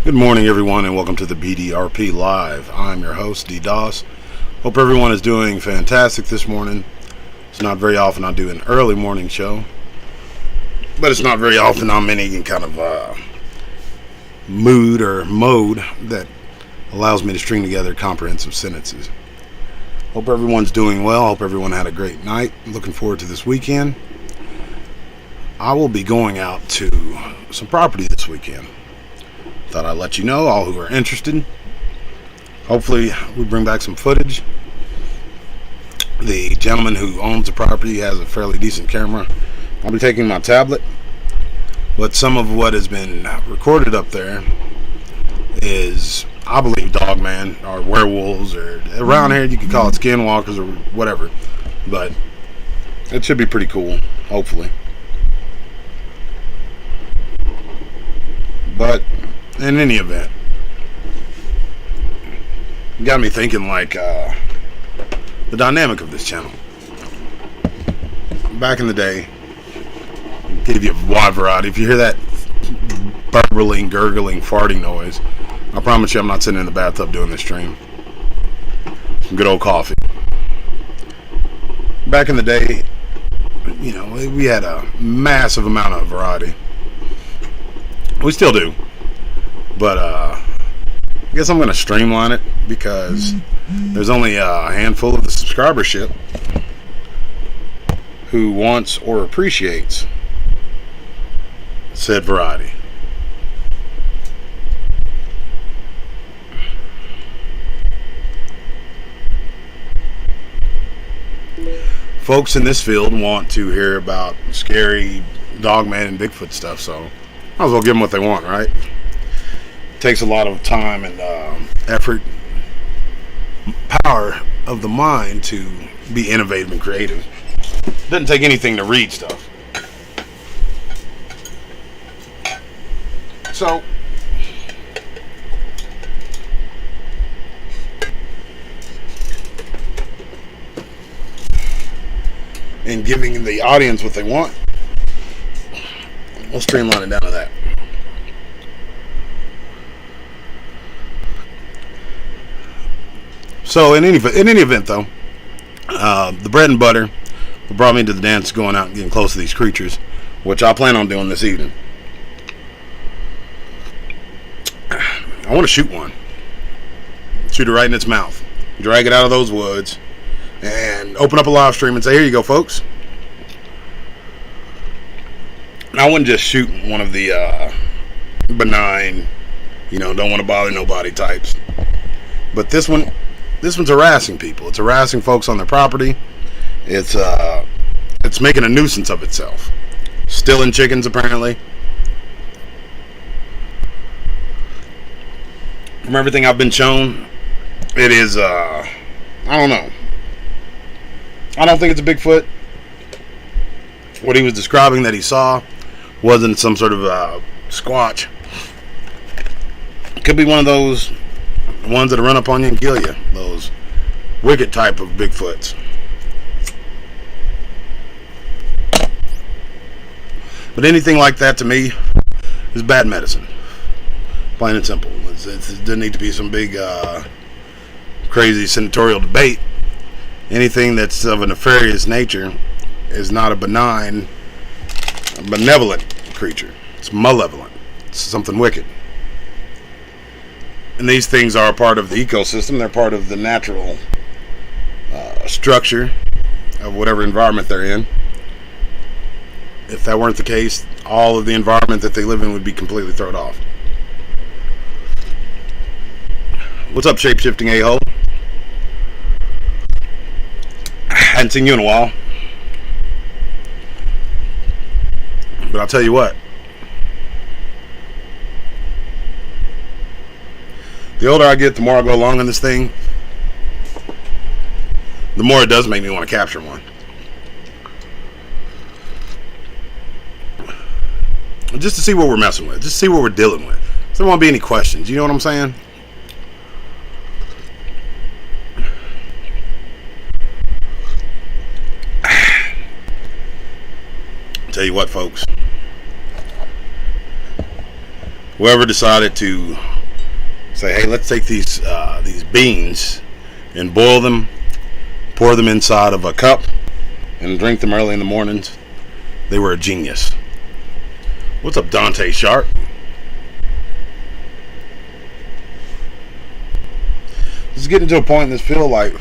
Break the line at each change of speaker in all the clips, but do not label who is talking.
Good morning, everyone, and welcome to the BDRP Live. I'm your host, D-Doss. Hope everyone is doing fantastic this morning. It's not very often I do an early morning show, but it's not very often I'm in any kind of mood or mode that allows me to string together comprehensive sentences. Hope everyone's doing well. Hope everyone had a great night. Looking forward to this weekend. I will be going out to some property this weekend. Thought I'd let you know, all who are interested. Hopefully we bring back some footage. The gentleman who owns the property has a fairly decent camera. I'll be taking my tablet, but some of what has been recorded up there is, I believe, dogman or werewolves, or around here you could call it skinwalkers or whatever, but it should be pretty cool, hopefully. But in any event, it got me thinking, like, the dynamic of this channel. Back in the day, gave you a wide variety. If you hear that burbling, gurgling, farting noise, I promise you I'm not sitting in the bathtub doing this stream. Some good old coffee. Back in the day, you know, we had a massive amount of variety. We still do. But I guess I'm going to streamline it because there's only a handful of the subscribership who wants or appreciates said variety. Folks in this field want to hear about scary dogman and Bigfoot stuff, so might as well give them what they want, right? It takes a lot of time and effort, power of the mind to be innovative and creative. It doesn't take anything to read stuff. So, in giving the audience what they want, we'll streamline it down to that. So in any event, though, the bread and butter brought me to the dance, going out and getting close to these creatures, which I plan on doing this evening. I want to shoot one. Shoot it right in its mouth. Drag it out of those woods and open up a live stream and say, here you go, folks. And I wouldn't just shoot one of the benign, don't want to bother nobody types. But this one's harassing people. It's harassing folks on their property. It's making a nuisance of itself. Stealing chickens, apparently. From everything I've been shown, it is, I don't know. I don't think it's a Bigfoot. What he was describing that he saw wasn't some sort of squatch. It could be one of those ones that run up on you and kill you. Those wicked type of Bigfoots. But anything like that to me is bad medicine. Plain and simple. It doesn't need to be some big crazy senatorial debate. Anything that's of a nefarious nature is not a benign, benevolent creature. It's malevolent. It's something wicked. And these things are a part of the ecosystem. They're part of the natural structure of whatever environment they're in. If that weren't the case, all of the environment that they live in would be completely thrown off. What's up, shape-shifting a-hole? Hadn't seen you in a while. But I'll tell you what. The older I get, the more I go along in this thing, the more it does make me want to capture one. Just to see what we're messing with. Just to see what we're dealing with. So there won't be any questions. You know what I'm saying? Tell you what, folks. Whoever decided to say, hey, let's take these beans and boil them, pour them inside of a cup, and drink them early in the mornings. They were a genius. What's up, Dante Sharp? This is getting to a point in this field, like,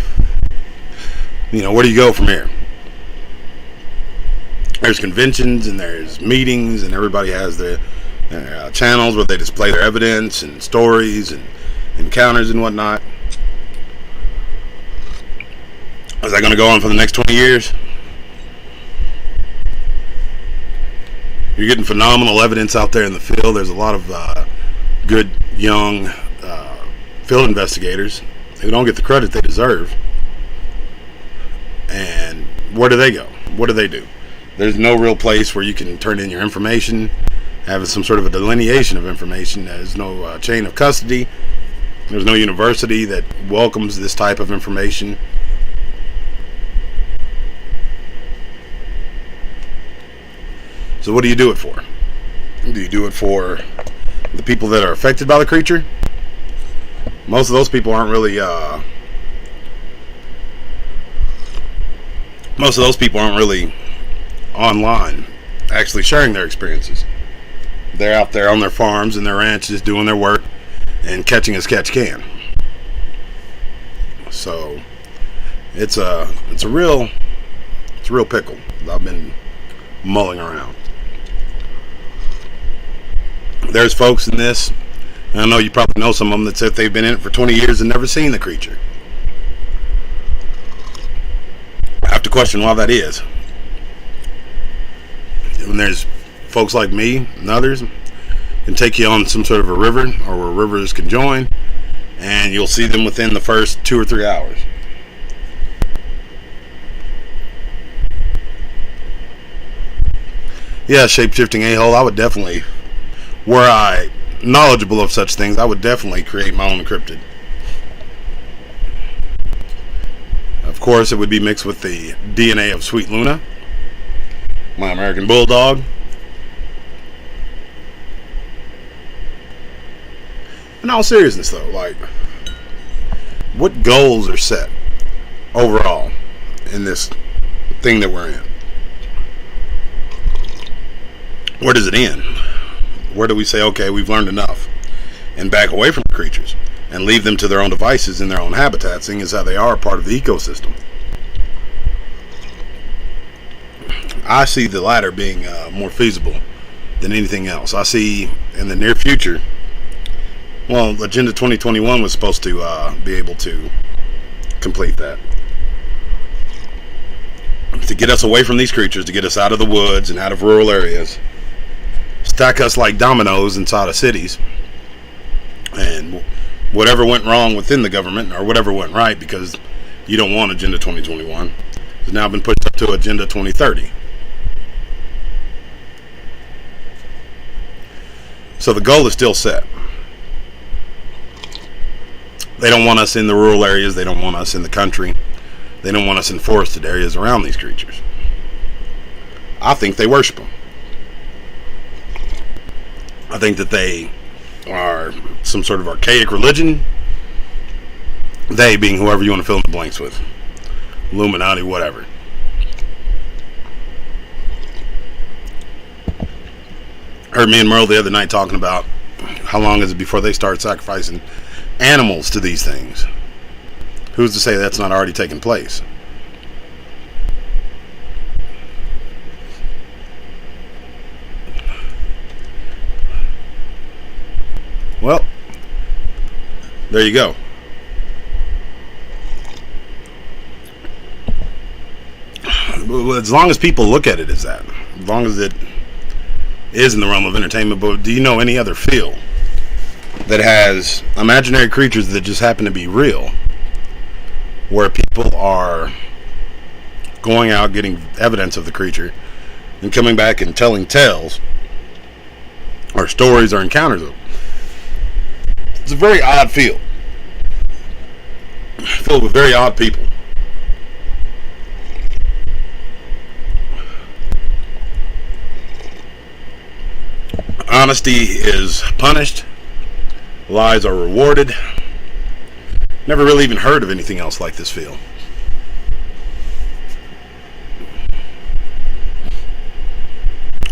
where do you go from here? There's conventions and there's meetings, and everybody has their channels where they display their evidence and stories and encounters and whatnot. Is that going to go on for the next 20 years? You're getting phenomenal evidence out there in the field. There's a lot of good young field investigators who don't get the credit they deserve. And where do they go? What do they do? There's no real place where you can turn in your information, have some sort of a delineation of information. There's no chain of custody. There's no university that welcomes this type of information. So what do you do it for? Do you do it for the people that are affected by the creature? Most of those people aren't really online actually sharing their experiences. They're out there on their farms and their ranches doing their work and catching as catch can. So it's a real pickle. I've been mulling around. There's folks in this, and I know you probably know some of them, that said they've been in it for 20 years and never seen the creature. I have to question why that is. When there's folks like me and others can take you on some sort of a river, or where rivers can join, and you'll see them within the first 2 or 3 hours. Yeah, shape-shifting a-hole, I would definitely, were I knowledgeable of such things, I would definitely create my own cryptid. Of course, it would be mixed with the DNA of Sweet Luna, my American Bulldog. In all seriousness, though, like, what goals are set overall in this thing that we're in? Where does it end? Where do we say, okay, we've learned enough, and back away from the creatures and leave them to their own devices in their own habitat, seeing as how they are part of the ecosystem? I see the latter being more feasible than anything else. I see in the near future, well, Agenda 2021 was supposed to be able to complete that. To get us away from these creatures, to get us out of the woods and out of rural areas, stack us like dominoes inside of cities, and whatever went wrong within the government, or whatever went right, because you don't want Agenda 2021, has now been pushed up to Agenda 2030. So the goal is still set. They don't want us in the rural areas. They don't want us in the country. They don't want us in forested areas around these creatures. I think they worship them. I think that they are some sort of archaic religion. They being whoever you want to fill in the blanks with. Illuminati, whatever. Heard me and Merle the other night talking about how long is it before they start sacrificing animals to these things. Who's to say that's not already taking place? Well, there you go. As long as people look at it as that, as long as it is in the realm of entertainment. But do you know any other field that has imaginary creatures that just happen to be real, where people are going out getting evidence of the creature and coming back and telling tales or stories or encounters of them? It's a very odd field, filled with very odd people. Honesty is punished, Lies are rewarded. Never really even heard of anything else like this feel.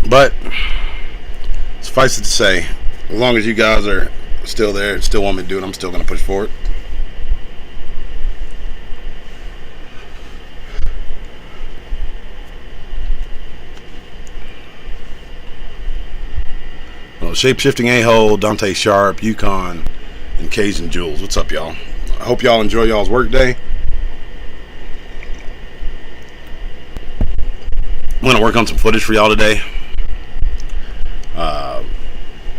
But suffice it to say, as long as you guys are still there and still want me to do it, I'm still going to push forward. Well, Shape-Shifting A-Hole, Dante Sharp, Yukon, and Cajun Jules. What's up, y'all? I hope y'all enjoy y'all's work day. I'm going to work on some footage for y'all today.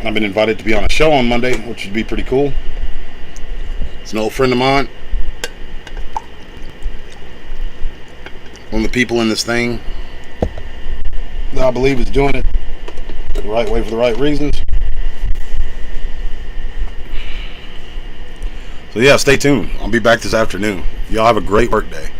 I've been invited to be on a show on Monday, which would be pretty cool. It's an old friend of mine. One of the people in this thing that I believe is doing it the right way for the right reasons. So yeah, stay tuned. I'll be back this afternoon. Y'all have a great work day.